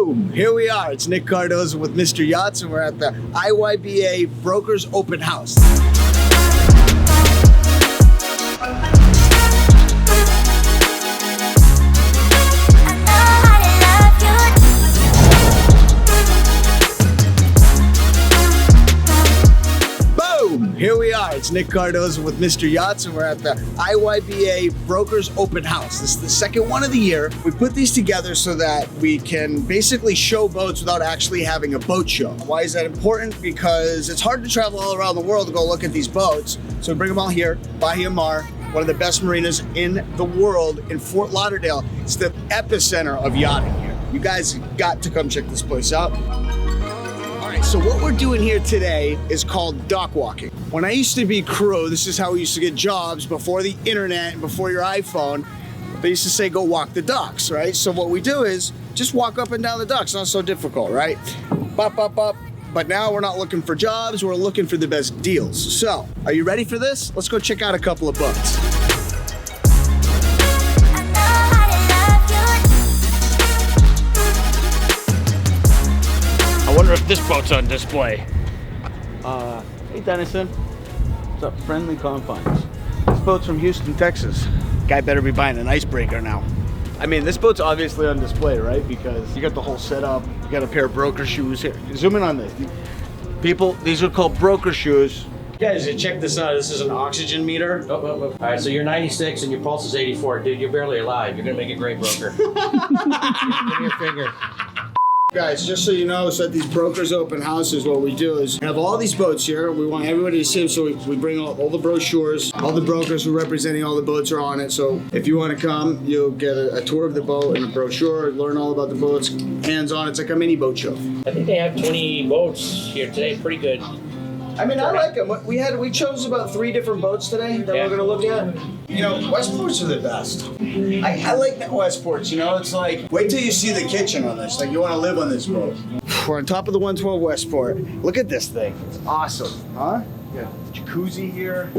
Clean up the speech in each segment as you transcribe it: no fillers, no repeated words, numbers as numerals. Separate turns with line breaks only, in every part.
Boom! Here we are. It's Nick Cardoza with Mr. Yachts, and we're at the IYBA Brokers Open House. Here we are, it's Nick Cardoza with Mr. Yachts, and we're at the IYBA Brokers Open House. This is the second one of the year. We put these together so that we can basically show boats without actually having a boat show. Why is that important? Because it's hard to travel all around the world to go look at these boats. So we bring them all here, Bahia Mar, one of the best marinas in the world in Fort Lauderdale. It's the epicenter of yachting here. You guys got to come check this place out. So what we're doing here today is called dock walking. When I used to be crew, this is how we used to get jobs before the internet and before your iPhone. They used to say, go walk the docks, right? So what we do is just walk up and down the docks. Not so difficult, right? Bop, bop, bop. But now we're not looking for jobs, we're looking for the best deals. So, are you ready for this? Let's go check out a couple of boats.
I wonder if this boat's on display.
Hey Dennison, what's up? Friendly Confines. This boat's from Houston, Texas. Guy better be buying an icebreaker now. I mean, this boat's obviously on display, right? Because you got the whole setup. You got a pair of broker shoes here. Zoom in on this. People, these are called broker shoes. Guys, check this out. This is an oxygen meter.
All right, so you're 96 and your pulse is 84. Dude, you're barely alive. You're gonna make a great broker. Give me your finger.
Guys, just so you know, so at these brokers open houses, what we do is have all these boats here. We want everybody to see them, so we bring all the brochures. All the brokers who are representing all the boats are on it. So if you want to come, you'll get a tour of the boat and a brochure, learn all about the boats, hands-on. It's like a mini boat show.
I think they have 20 boats here today. Pretty good.
I mean, I like them. We chose about 3 different boats today that we're gonna look at. You know, Westports are the best. I like that Westports, you know? It's like, wait till you see the kitchen on this. Like, you wanna live on this boat. We're on top of the 112 Westport. Look at this thing. It's awesome, huh? Yeah, jacuzzi here.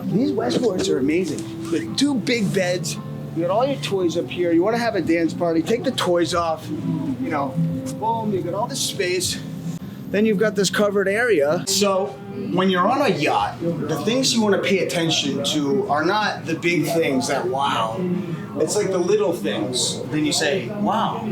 These Westports are amazing. With 2 big beds. You got all your toys up here. You wanna have a dance party, take the toys off. You know, boom, you got all this space. Then you've got this covered area. So when you're on a yacht, the things you want to pay attention to are not the big things that wow. It's like the little things. Then you say, wow,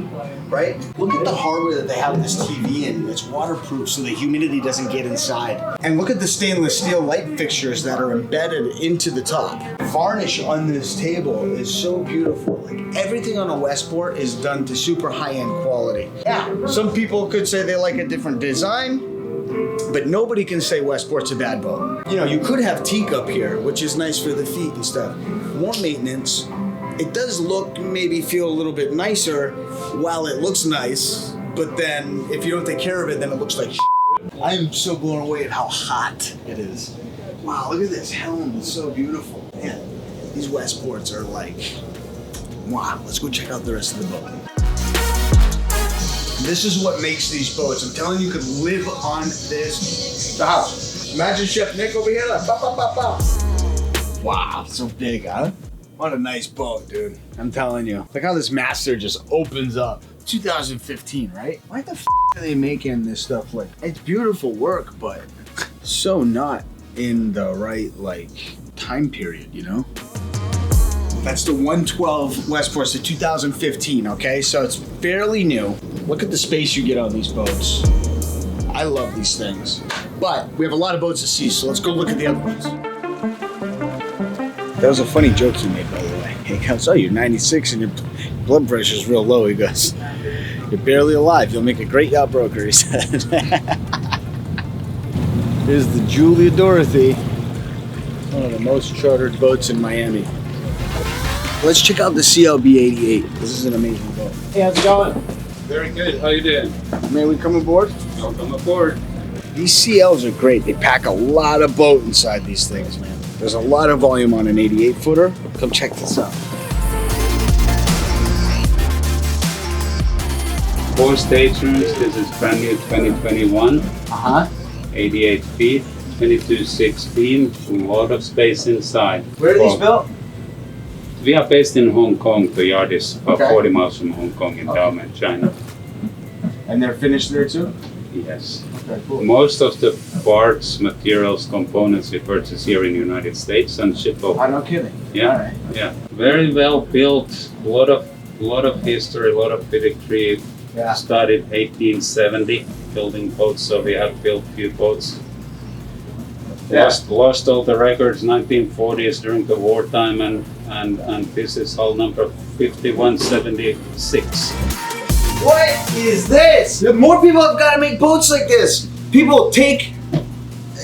right? Look at the hardware that they have this TV in. It's waterproof so the humidity doesn't get inside. And look at the stainless steel light fixtures that are embedded into the top. Varnish on this table is so beautiful. Like everything on a Westport is done to super high-end quality. Yeah, some people could say they like a different design, but nobody can say Westport's a bad boat. You know, you could have teak up here, which is nice for the feet and stuff. More maintenance. It does look, maybe feel a little bit nicer while it looks nice, but then if you don't take care of it, then it looks like shit. I am so blown away at how hot it is. Wow, look at this helm, it's so beautiful. Man, these Westports are like, wow. Let's go check out the rest of the boat. This is what makes these boats. I'm telling you, could live on this house. Imagine Chef Nick over here, like, bop, bop, bop, bop. Wow, so big, huh? What a nice boat, dude. I'm telling you. Look how this master just opens up. 2015, right? Why the f are they making this stuff like? It's beautiful work, but so not in the right, like, time period, you know? That's the 112 Westport, the 2015, okay? So it's fairly new. Look at the space you get on these boats. I love these things. But we have a lot of boats to see, so let's go look at the other ones. That was a funny joke he made, by the way. He goes, oh, you're 96 and your blood pressure's real low. He goes, you're barely alive. You'll make a great yacht broker, he said. Here's the Julia Dorothy. One of the most chartered boats in Miami. Let's check out the CLB88. This is an amazing boat. Hey, how's it going?
Very good. How you doing?
May we come aboard?
Welcome aboard.
These CLs are great. They pack a lot of boat inside these things, man. There's a lot of volume on an 88-footer. Come check this out.
4 staterooms. This is brand new 2021. 88 feet, 2216. A lot of space inside.
Where are these built?
We are based in Hong Kong. The yard is about
Okay.
40 miles from Hong Kong in Dalian, China.
And they're finished there too?
Yes.
Okay, cool.
Most of the parts, materials, components we purchase here in the United States and ship over.
I'm not kidding.
Yeah,
All right.
yeah. Very well built. A lot of history, a lot of pedigree.
Yeah.
Started 1870 building boats, so we have built few boats.
Yeah.
Lost all the records 1940s during the wartime, and this is hull number 5176.
What is this? More people have got to make boats like this. People take,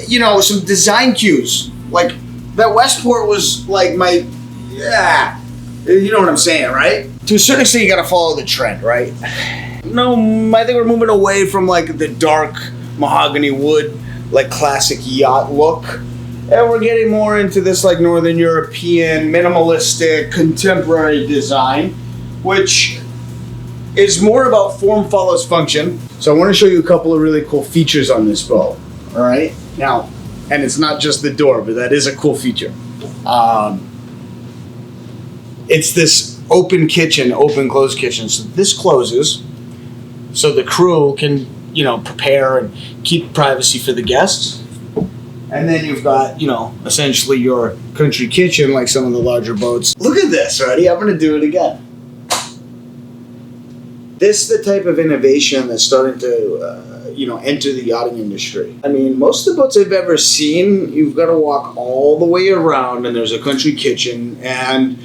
you know, some design cues. Like that Westport was like my, yeah, you know what I'm saying, right? To a certain extent, you got to follow the trend, right? No, I think we're moving away from like the dark mahogany wood, like classic yacht look. And we're getting more into this like Northern European, minimalistic, contemporary design, which is more about form follows function. So I want to show you a couple of really cool features on this boat. All right. Now, and it's not just the door, but that is a cool feature. It's this open kitchen, open close kitchen. So this closes, so the crew can, you know, prepare and keep privacy for the guests. And then you've got, you know, essentially your country kitchen like some of the larger boats. Look at this, ready? I'm gonna do it again. This is the type of innovation that's starting to, you know, enter the yachting industry. I mean, most of the boats I've ever seen, you've got to walk all the way around and there's a country kitchen, and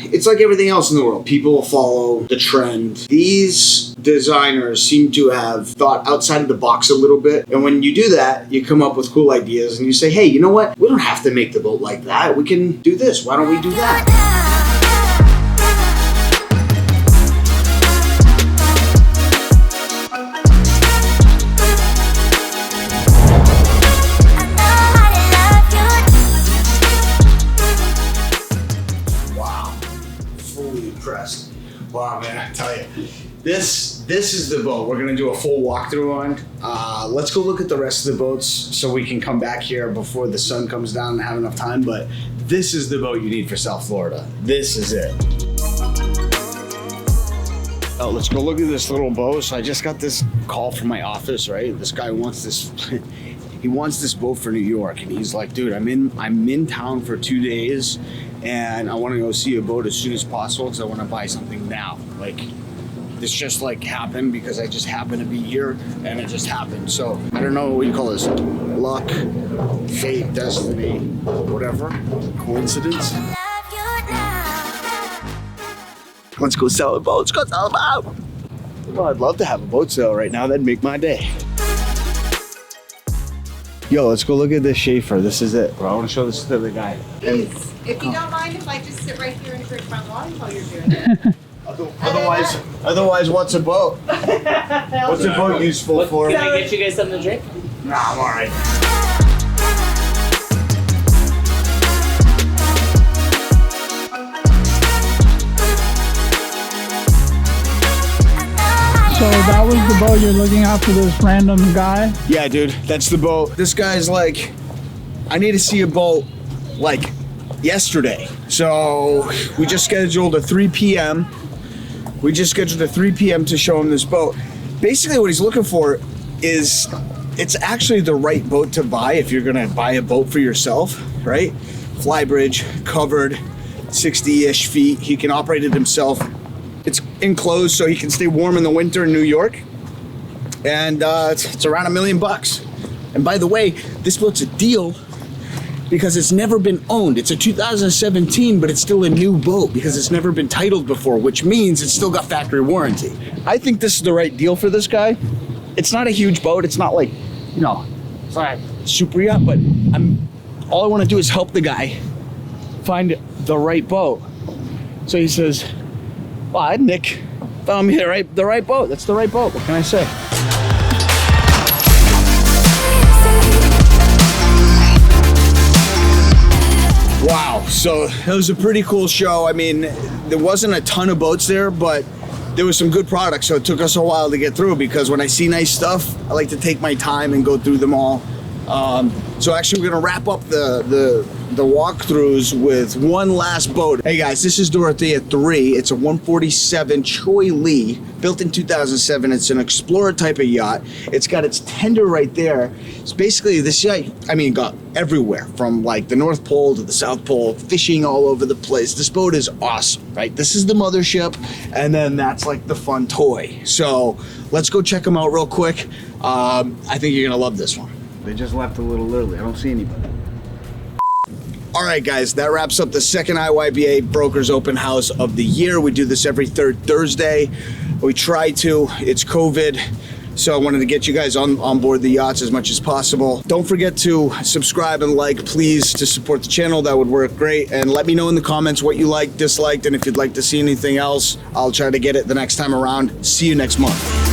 it's like everything else in the world. People follow the trend. These designers seem to have thought outside of the box a little bit. And when you do that, you come up with cool ideas and you say, hey, you know what? We don't have to make the boat like that. We can do this. Why don't we do that? Wow, man, I tell you, this is the boat we're gonna do a full walkthrough on. Let's go look at the rest of the boats so we can come back here before the sun comes down and have enough time. But this is the boat you need for South Florida. This is it. Oh, let's go look at this little boat. So I just got this call from my office, right? This guy wants this. He wants this boat for New York, and he's like, dude, I'm in town for 2 days, and I want to go see a boat as soon as possible because I want to buy something now. Like, this just like happened because I just happened to be here, and it just happened. So I don't know what you call this, luck, fate, destiny, whatever, coincidence. Let's go sell a boat. Let's go sell a boat. Oh, I'd love to have a boat sale right now. That'd make my day. Yo, let's go look at this Schaefer. This is it, bro. I want to show this to the guy.
Please, if you don't mind, if I just sit right here and drink my wine while you're doing it.
Otherwise, what's a boat? What's a boat useful for?
Can I get you guys something to drink?
Nah, I'm all right.
So that was the boat you're looking at for this random guy?
Yeah, dude, that's the boat. This guy's like, I need to see a boat like yesterday. So we just scheduled a 3 p.m. We just scheduled a 3 p.m. to show him this boat. Basically what he's looking for is, it's actually the right boat to buy if you're gonna buy a boat for yourself, right? Flybridge, covered, 60-ish feet. He can operate it himself. It's enclosed so he can stay warm in the winter in New York. And it's around $1 million. And by the way, this boat's a deal because it's never been owned. It's a 2017, but it's still a new boat because it's never been titled before, which means it's still got factory warranty. I think this is the right deal for this guy. It's not a huge boat. It's not like, you know, it's not a super yacht, but all I want to do is help the guy find the right boat. So he says, well, Nick found me the right boat. That's the right boat. What can I say? Wow, so it was a pretty cool show. I mean, there wasn't a ton of boats there, but there was some good products, so it took us a while to get through because when I see nice stuff, I like to take my time and go through them all So actually we're gonna wrap up the walkthroughs with one last boat. Hey guys, this is Dorothea III. It's a 147 Cheoy Lee, built in 2007. It's an explorer type of yacht. It's got its tender right there. It's basically this yacht, I mean, got everywhere from like the North Pole to the South Pole, fishing all over the place. This boat is awesome, right? This is the mothership, and then that's like the fun toy. So let's go check them out real quick. I think you're gonna love this one.
They just left a little early. I don't see anybody.
All right, guys, that wraps up the second IYBA Brokers Open House of the year. We do this every third Thursday. We try to. It's COVID, so I wanted to get you guys on board the yachts as much as possible. Don't forget to subscribe and like, please, to support the channel. That would work great. And let me know in the comments what you liked, disliked, and if you'd like to see anything else, I'll try to get it the next time around. See you next month.